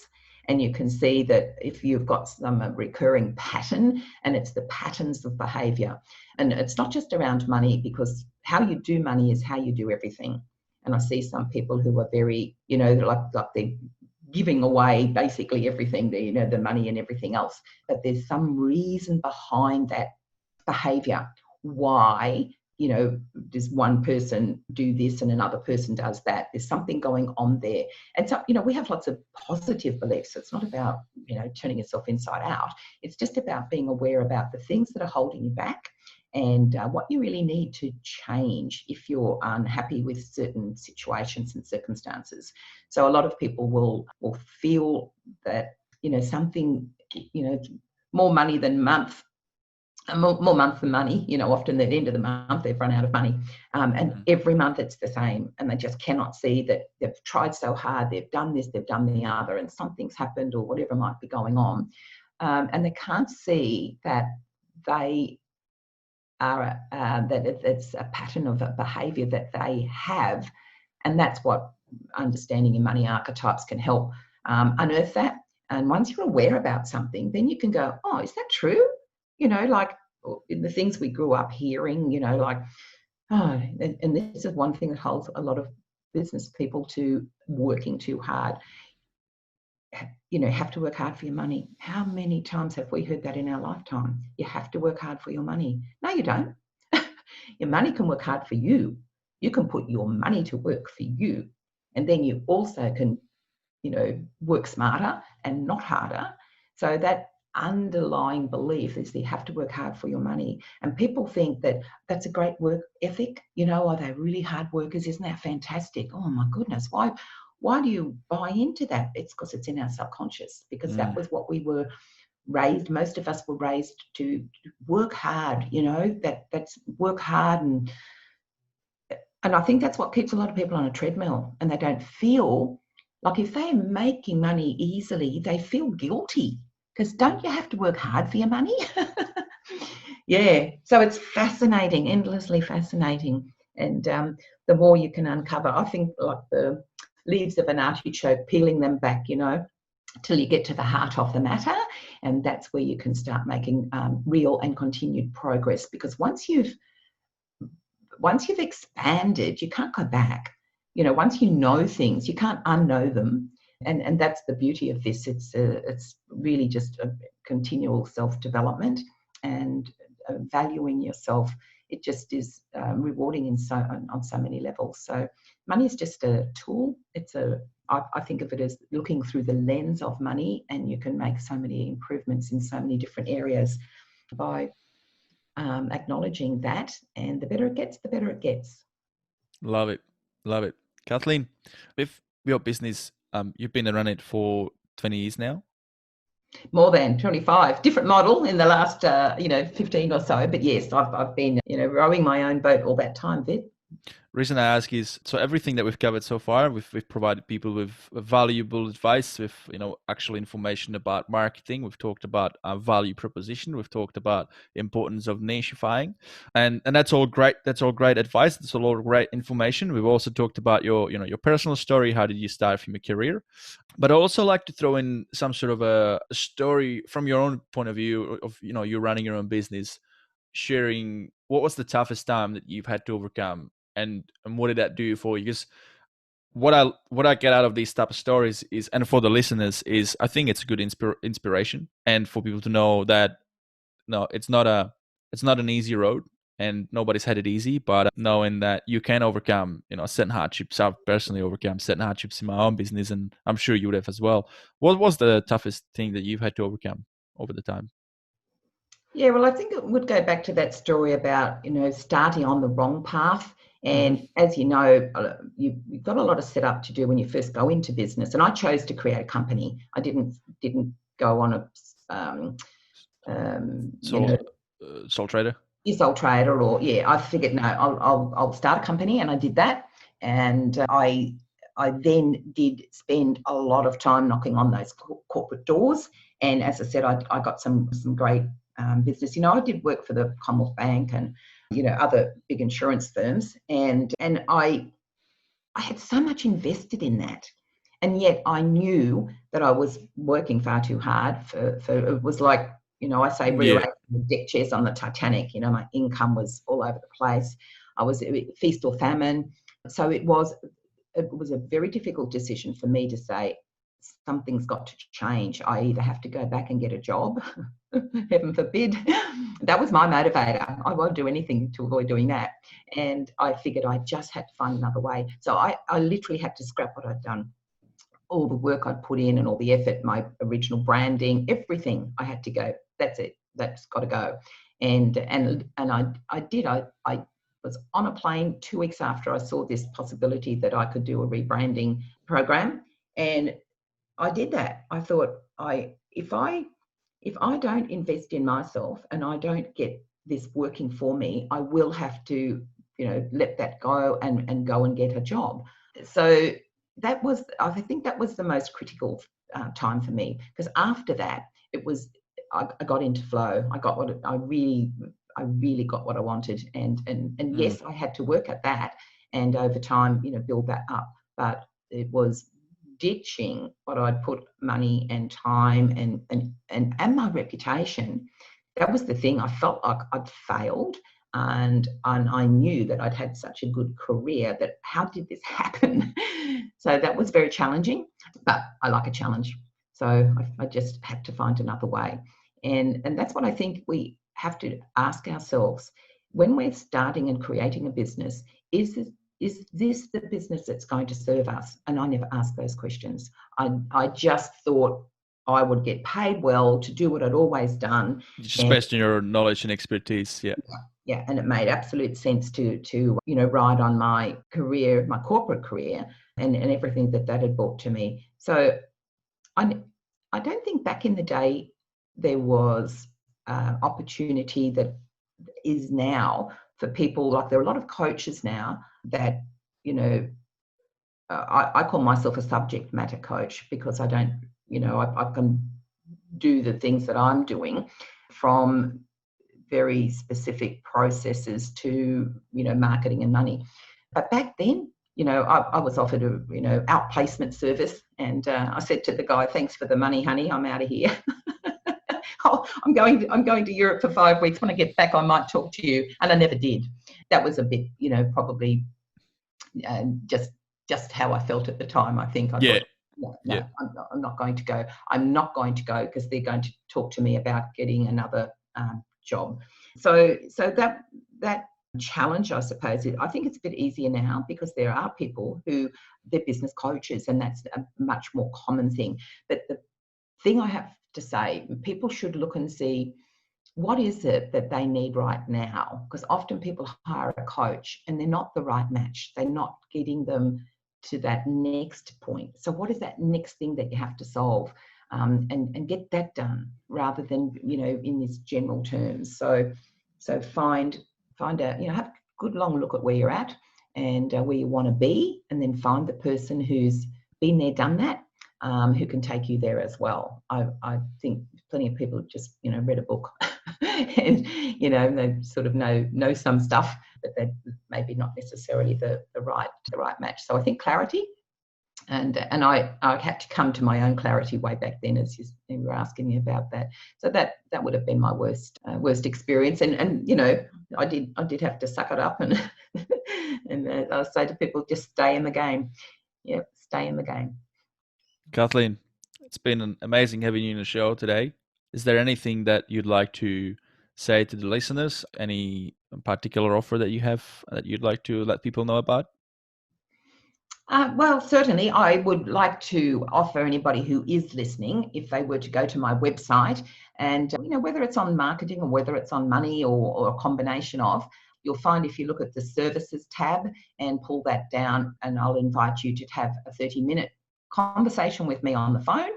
and you can see that if you've got some recurring pattern, and it's the patterns of behavior. And it's not just around money, because how you do money is how you do everything. And I see some people who are very, like they're giving away basically everything, the money and everything else. But there's some reason behind that behavior. Why, does one person do this and another person does that? There's something going on there. And so, we have lots of positive beliefs. So it's not about, turning yourself inside out. It's just about being aware about the things that are holding you back and what you really need to change if you're unhappy with certain situations and circumstances. So a lot of people will feel that, something, more money than month, more month than money, often at the end of the month, they've run out of money. And every month it's the same. And they just cannot see that they've tried so hard, they've done this, they've done the other, and something's happened or whatever might be going on. And they can't see that they are, that it's a pattern of a behavior that they have. And that's what understanding your money archetypes can help unearth that. And once you're aware about something, then you can go, oh, is that true? Like in the things we grew up hearing, and this is one thing that holds a lot of business people to working too hard. have to work hard for your money. How many times have we heard that in our lifetime? You have to work hard for your money. No, you don't. Your money can work hard for you. You can put your money to work for you. And then you also can, work smarter and not harder. So that underlying belief is that you have to work hard for your money. And people think that that's a great work ethic. Are they really hard workers? Isn't that fantastic? Oh my goodness. Why do you buy into that? It's because it's in our subconscious, because that was what we were raised. Most of us were raised to work hard, that's work hard. And I think that's what keeps a lot of people on a treadmill, and they don't feel like, if they're making money easily, they feel guilty, because don't you have to work hard for your money? Yeah. So it's fascinating, endlessly fascinating. And the more you can uncover, I think, like the leaves of an artichoke, peeling them back, till you get to the heart of the matter. And that's where you can start making real and continued progress. Because once you've expanded, you can't go back. Once you know things, you can't unknow them. And that's the beauty of this. It's really just a continual self-development and valuing yourself. It just is rewarding on so many levels. So money is just a tool. I think of it as looking through the lens of money, and you can make so many improvements in so many different areas by acknowledging that. And the better it gets, the better it gets. Love it. Kathleen, with your business, you've been around it for 20 years now? More than 25. Different model in the last 15 or so, but yes, I've been rowing my own boat all that time, Vid. Reason I ask is, so everything that we've covered so far, we've provided people with valuable advice, with actual information about marketing. We've talked about value proposition. We've talked about importance of nichifying, and that's all great. That's all great advice. That's all great information. We've also talked about your personal story. How did you start from your career? But I also like to throw in some sort of a story from your own point of view of you running your own business, sharing what was the toughest time that you've had to overcome. And what did that do for you? Because what I get out of these type of stories is, and for the listeners, is I think it's a good inspiration, and for people to know that no, it's not an easy road, and nobody's had it easy. But knowing that you can overcome certain hardships. I've personally overcome certain hardships in my own business, and I'm sure you would have as well. What was the toughest thing that you've had to overcome over the time? Yeah, well, I think it would go back to that story about starting on the wrong path. And as you know, you've got a lot of setup to do when you first go into business. And I chose to create a company. I didn't go on a sole trader. Sole trader, or I figured no, I'll start a company, and I did that. And I then did spend a lot of time knocking on those corporate doors. And as I said, I got some great business. I did work for the Commonwealth Bank and other big insurance firms, and I had so much invested in that, and yet I knew that I was working far too hard for it was like I say rearranging the deck chairs on the Titanic. My income was all over the place. I was feast or famine. So it was a very difficult decision for me to say, something's got to change. I either have to go back and get a job, heaven forbid. That was my motivator. I won't do anything to avoid doing that. And I figured I just had to find another way. So I literally had to scrap what I'd done. All the work I'd put in and all the effort, my original branding, everything, I had to go. That's it. That's got to go. And I did. I was on a plane 2 weeks after I saw this possibility that I could do a rebranding program, and I did that. I thought, if I don't invest in myself and I don't get this working for me, I will have to, let that go and go and get a job. So I think that was the most critical time for me, because after that, I got into flow. I got what I really got what I wanted, and yes, I had to work at that, and over time, build that up. But it was ditching what I'd put money and time and my reputation. That was the thing. I felt like I'd failed, and I knew that I'd had such a good career, that how did this happen? So that was very challenging, but I like a challenge. So I just had to find another way. And that's what I think we have to ask ourselves when we're starting and creating a business. Is this the business that's going to serve us? And I never asked those questions. I just thought I would get paid well to do what I'd always done. Just based on your knowledge and expertise. Yeah. Yeah, and it made absolute sense to ride on my career, my corporate career, and everything that had brought to me. So I don't think back in the day there was opportunity that is now for people. Like, there are a lot of coaches now that, I call myself a subject matter coach, because I don't, I can do the things that I'm doing, from very specific processes to, marketing and money. But back then, I was offered a, outplacement service, and I said to the guy, "Thanks for the money, honey. I'm out of here." I'm going to Europe for 5 weeks. When I get back, I might talk to you. And I never did. That was a bit, probably just how I felt at the time. I think I thought, no, I'm not going to go. I'm not going to go because they're going to talk to me about getting another job. So that challenge, I suppose, I think it's a bit easier now, because there are people who they're business coaches, and that's a much more common thing. But the thing I have to say, people should look and see what is it that they need right now, because often people hire a coach and they're not the right match. They're not getting them to that next point. So what is that next thing that you have to solve? And get that done, rather than, in these general terms. So find out, have a good long look at where you're at and where you want to be, and then find the person who's been there, done that, who can take you there as well. I think plenty of people have just, read a book and, they sort of know some stuff, but they're maybe not necessarily the right match. So I think clarity. And I had to come to my own clarity way back then, as you were asking me about that. So that would have been my worst experience. And I did have to suck it up and and I say to people, just stay in the game. Yeah, stay in the game. Kathleen, it's been amazing having you in the show today. Is there anything that you'd like to say to the listeners? Any particular offer that you have that you'd like to let people know about? Well, certainly I would like to offer anybody who is listening, if they were to go to my website, and whether it's on marketing or whether it's on money or a combination of, you'll find if you look at the services tab and pull that down, and I'll invite you to have a 30-minute conversation with me on the phone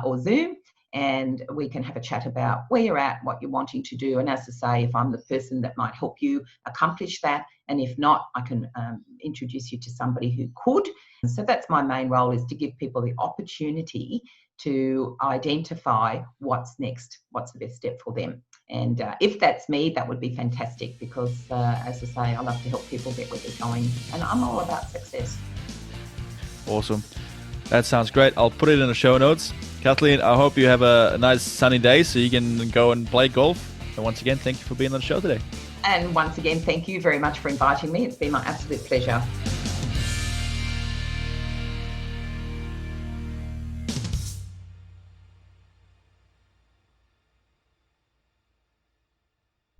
or Zoom, and we can have a chat about where you're at, what you're wanting to do. And as I say, if I'm the person that might help you accomplish that, and if not, I can introduce you to somebody who could. So that's my main role, is to give people the opportunity to identify what's next, what's the best step for them. And if that's me, that would be fantastic, because as I say, I love to help people get where they're going, and I'm all about success. Awesome. That sounds great. I'll put it in the show notes. Kathleen, I hope you have a nice sunny day so you can go and play golf. And once again, thank you for being on the show today. And once again, thank you very much for inviting me. It's been my absolute pleasure.